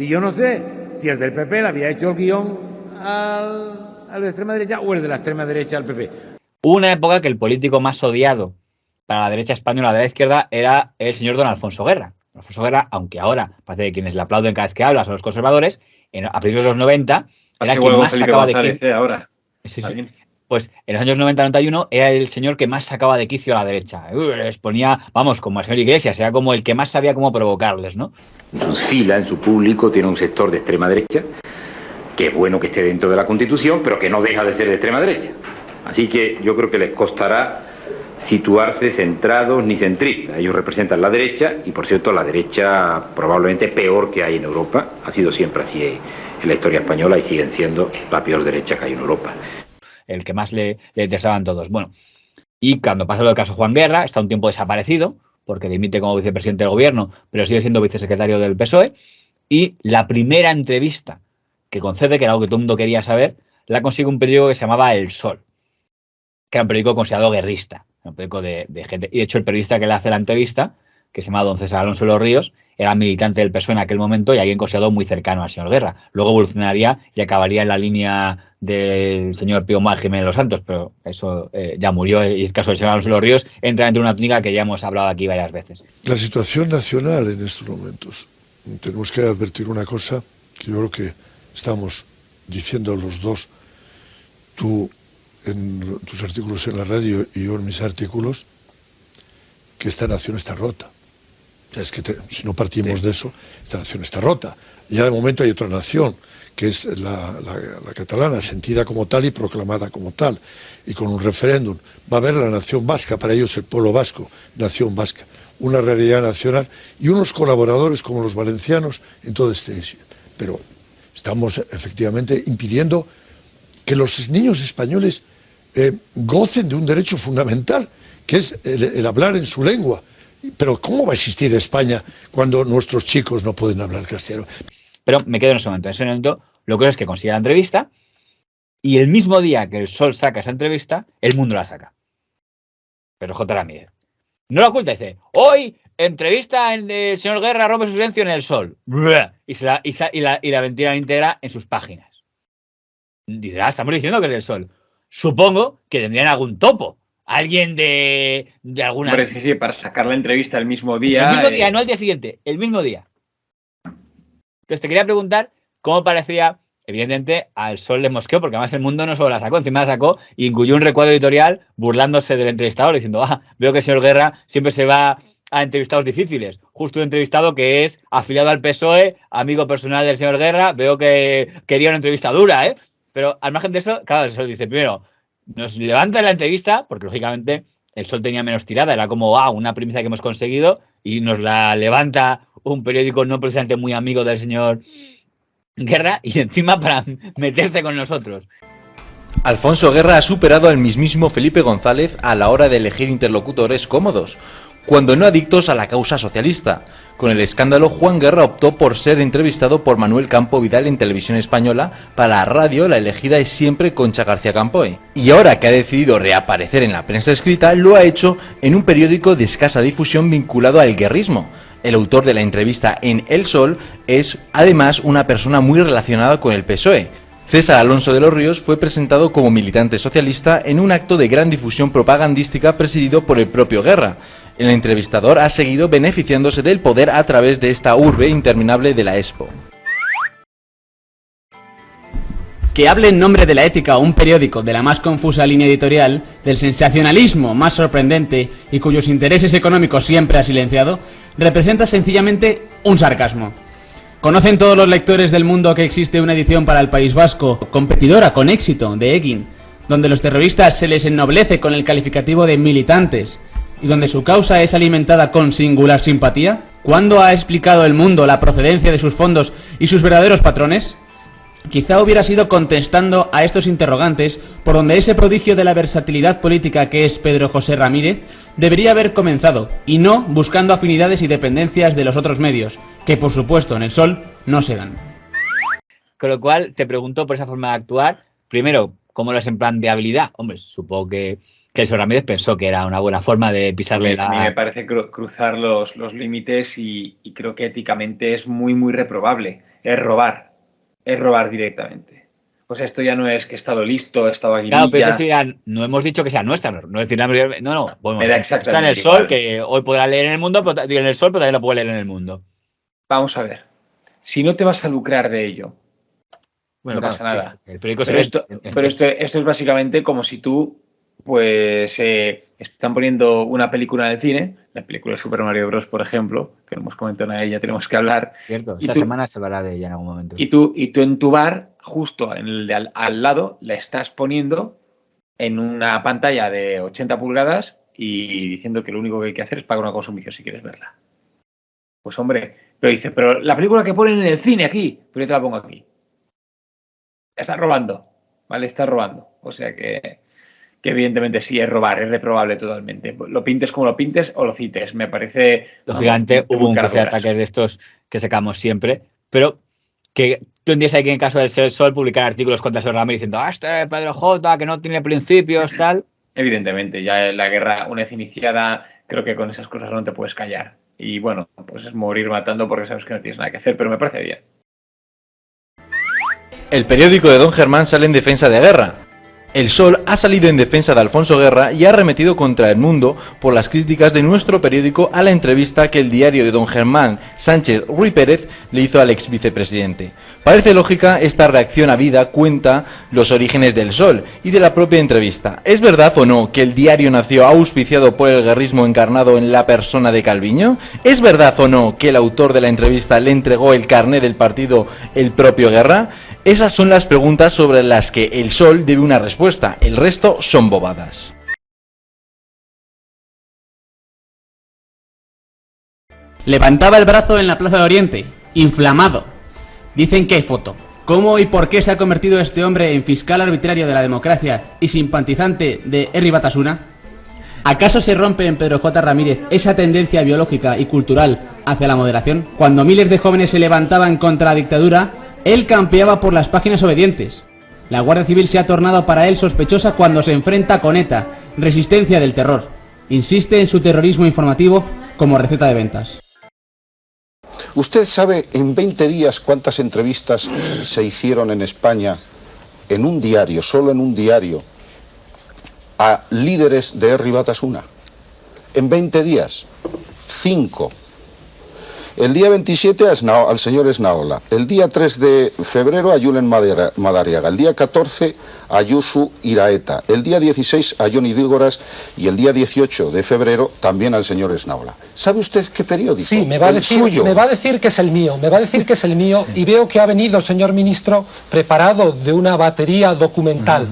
yo no sé si el del PP le había hecho el guión al de extrema derecha o el de la extrema derecha al PP. Hubo una época que el político más odiado para la derecha española de la izquierda era el señor don Alfonso Guerra. Alfonso Guerra, aunque ahora parece que quienes le aplauden cada vez que habla son los conservadores, a principios de los 90 era quien más sacaba de quicio. Ahora. Sí. Pues en los años 90-91 era el señor que más sacaba de quicio a la derecha. Les ponía, vamos, como el señor Iglesias, era como el que más sabía cómo provocarles, ¿no? En sus filas, en su público, tiene un sector de extrema derecha, que es bueno que esté dentro de la Constitución, pero que no deja de ser de extrema derecha. Así que yo creo que les costará situarse centrados ni centristas. Ellos representan la derecha y, por cierto, la derecha probablemente peor que hay en Europa. Ha sido siempre así en la historia española y siguen siendo la peor derecha que hay en Europa. El que más le detestaban todos. Bueno, y cuando pasa lo del caso Juan Guerra, está un tiempo desaparecido, porque dimite como vicepresidente del gobierno, pero sigue siendo vicesecretario del PSOE, y la primera entrevista que concede, que era algo que todo el mundo quería saber, la consigue un periódico que se llamaba El Sol, que era un periódico considerado guerrista, un periódico de gente. Y de hecho el periodista que le hace la entrevista, que se llama don César Alonso de los Ríos, era militante del PSOE en aquel momento y alguien considerado muy cercano al señor Guerra. Luego evolucionaría y acabaría en la línea del señor Pío Mar Jiménez de los Santos, pero eso ya murió, y el caso del señor Alonso de los Ríos entra dentro de una túnica que ya hemos hablado aquí varias veces. La situación nacional en estos momentos. Tenemos que advertir una cosa que yo creo que estamos diciendo los dos, tú en tus artículos en la radio y yo en mis artículos, que esta nación está rota. O sea, es que si no partimos de eso, esta nación está rota. Ya de momento hay otra nación, que es la catalana, sentida como tal y proclamada como tal, y con un referéndum. Va a haber la nación vasca, para ellos el pueblo vasco, nación vasca, una realidad nacional, y unos colaboradores como los valencianos en todo este éxito. Pero estamos efectivamente impidiendo que los niños españoles gocen de un derecho fundamental, que es el hablar en su lengua. Pero ¿cómo va a existir España cuando nuestros chicos no pueden hablar castellano? Pero me quedo en ese momento. En ese momento lo que es que consigue la entrevista y el mismo día que el Sol saca esa entrevista, El Mundo la saca. Pero J. Ramírez no la oculta, dice: hoy entrevista en el señor Guerra rompe su silencio en El Sol. Y la mentira íntegra en sus páginas. Dice: estamos diciendo que es del Sol. Supongo que tendrían algún topo. Alguien de alguna... Hombre, sí, para sacar la entrevista el mismo día... El mismo día, no al día siguiente, el mismo día. Entonces te quería preguntar cómo parecía, evidentemente, al Sol le mosqueó, porque además El Mundo no solo la sacó, encima la sacó e incluyó un recuadro editorial burlándose del entrevistador, diciendo: veo que el señor Guerra siempre se va a entrevistados difíciles. Justo un entrevistado que es afiliado al PSOE, amigo personal del señor Guerra, veo que quería una entrevista dura, ¿eh? Pero al margen de eso, claro, el Sol dice: primero, nos levanta la entrevista, porque lógicamente el Sol tenía menos tirada, era como una primicia que hemos conseguido, y nos la levanta un periódico no precisamente muy amigo del señor Guerra, y encima para meterse con nosotros. Alfonso Guerra ha superado al mismísimo Felipe González a la hora de elegir interlocutores cómodos, cuando no adictos a la causa socialista. Con el escándalo, Juan Guerra optó por ser entrevistado por Manuel Campo Vidal en Televisión Española. Para la radio, la elegida es siempre Concha García Campoy. Y ahora que ha decidido reaparecer en la prensa escrita, lo ha hecho en un periódico de escasa difusión vinculado al guerrismo. El autor de la entrevista en El Sol es, además, una persona muy relacionada con el PSOE. César Alonso de los Ríos fue presentado como militante socialista en un acto de gran difusión propagandística presidido por el propio Guerra. El entrevistador ha seguido beneficiándose del poder a través de esta urbe interminable de la Expo. Que hable en nombre de la ética un periódico de la más confusa línea editorial, del sensacionalismo más sorprendente y cuyos intereses económicos siempre ha silenciado, representa sencillamente un sarcasmo. ¿Conocen todos los lectores del mundo que existe una edición para el País Vasco, competidora con éxito de Egin, donde los terroristas se les ennoblece con el calificativo de militantes y donde su causa es alimentada con singular simpatía? ¿Cuándo ha explicado el mundo la procedencia de sus fondos y sus verdaderos patrones? Quizá hubiera sido contestando a estos interrogantes por donde ese prodigio de la versatilidad política que es Pedro José Ramírez debería haber comenzado, y no buscando afinidades y dependencias de los otros medios, que por supuesto en El Sol no se dan. Con lo cual te pregunto por esa forma de actuar, primero, ¿cómo lo es en plan de habilidad? Hombre, supongo que que el señor Ramírez pensó que era una buena forma de pisarle A mí me la... parece cruzar los límites y creo que éticamente es muy, muy reprobable. Es robar directamente. Pues esto ya no es que he estado listo, he estado aguililla. Claro, pero entonces dirán, no hemos dicho que sea nuestra, no es decir, no, Me da está en exactamente el Sol, igual. que hoy podrá leer en el mundo, pero en el Sol, pero también lo puede leer en el mundo. Vamos a ver. Si no te vas a lucrar de ello, Bueno, no pasa nada. Sí, el periódico Pero esto es básicamente como si tú, pues, están poniendo una película en el cine, la película de Super Mario Bros., por ejemplo, que no hemos comentado nada de ella, tenemos que hablar. Cierto, Y esta tú- semana se hablará de ella en algún momento. Y tú en tu bar, justo en el de al lado, la estás poniendo en una pantalla de 80 pulgadas y diciendo que lo único que hay que hacer es pagar una consumición si quieres verla. Pues hombre, pero dice, pero la película que ponen en el cine aquí, pero yo te la pongo aquí. Estás robando, ¿vale? Estás robando. O sea que evidentemente sí es robar, es reprobable totalmente. Lo pintes como lo pintes o lo cites. Me parece... Lógicamente vamos, hubo un muy cruce de caraduras. ataques de estos que sacamos siempre, pero que tú entiendes ahí que en caso del Sol publicar artículos contra el señor Ramírez diciendo este Pedro J, que no tiene principios, tal. Evidentemente, ya la guerra, una vez iniciada, creo que con esas cosas no te puedes callar. Y bueno, pues es morir matando porque sabes que no tienes nada que hacer, pero me parece bien. El periódico de Don Germán sale en defensa de Guerra. El Sol ha salido en defensa de Alfonso Guerra y ha arremetido contra El Mundo por las críticas de nuestro periódico a la entrevista que el diario de Don Germán Sánchez Ruy Pérez le hizo al ex vicepresidente. Parece lógica esta reacción habida cuenta los orígenes del Sol y de la propia entrevista. ¿Es verdad o no que el diario nació auspiciado por el guerrismo encarnado en la persona de Calviño? ¿Es verdad o no que el autor de la entrevista le entregó el carné del partido el propio Guerra? Esas son las preguntas sobre las que el Sol debe una respuesta, el resto son bobadas. Levantaba el brazo en la Plaza de Oriente, inflamado. Dicen que hay foto. ¿Cómo y por qué se ha convertido este hombre en fiscal arbitrario de la democracia y simpatizante de Herri Batasuna? ¿Acaso se rompe en Pedro J. Ramírez esa tendencia biológica y cultural hacia la moderación? Cuando miles de jóvenes se levantaban contra la dictadura, él campeaba por las páginas obedientes. La Guardia Civil se ha tornado para él sospechosa cuando se enfrenta con ETA, resistencia del terror. Insiste en su terrorismo informativo como receta de ventas. ¿Usted sabe en 20 días cuántas entrevistas se hicieron en España en un diario, solo en un diario, a líderes de Herri Batasuna? En 20 días, 5. El día 27 al señor Esnaola, el día 3 de febrero a Julen Madariaga, el día 14 a Yusu Iraeta, el día 16 a Johnny Dígoras y el día 18 de febrero también al señor Esnaola. ¿Sabe usted qué periódico? Sí, me va a decir que es el mío, y veo que ha venido, señor ministro, preparado de una batería documental.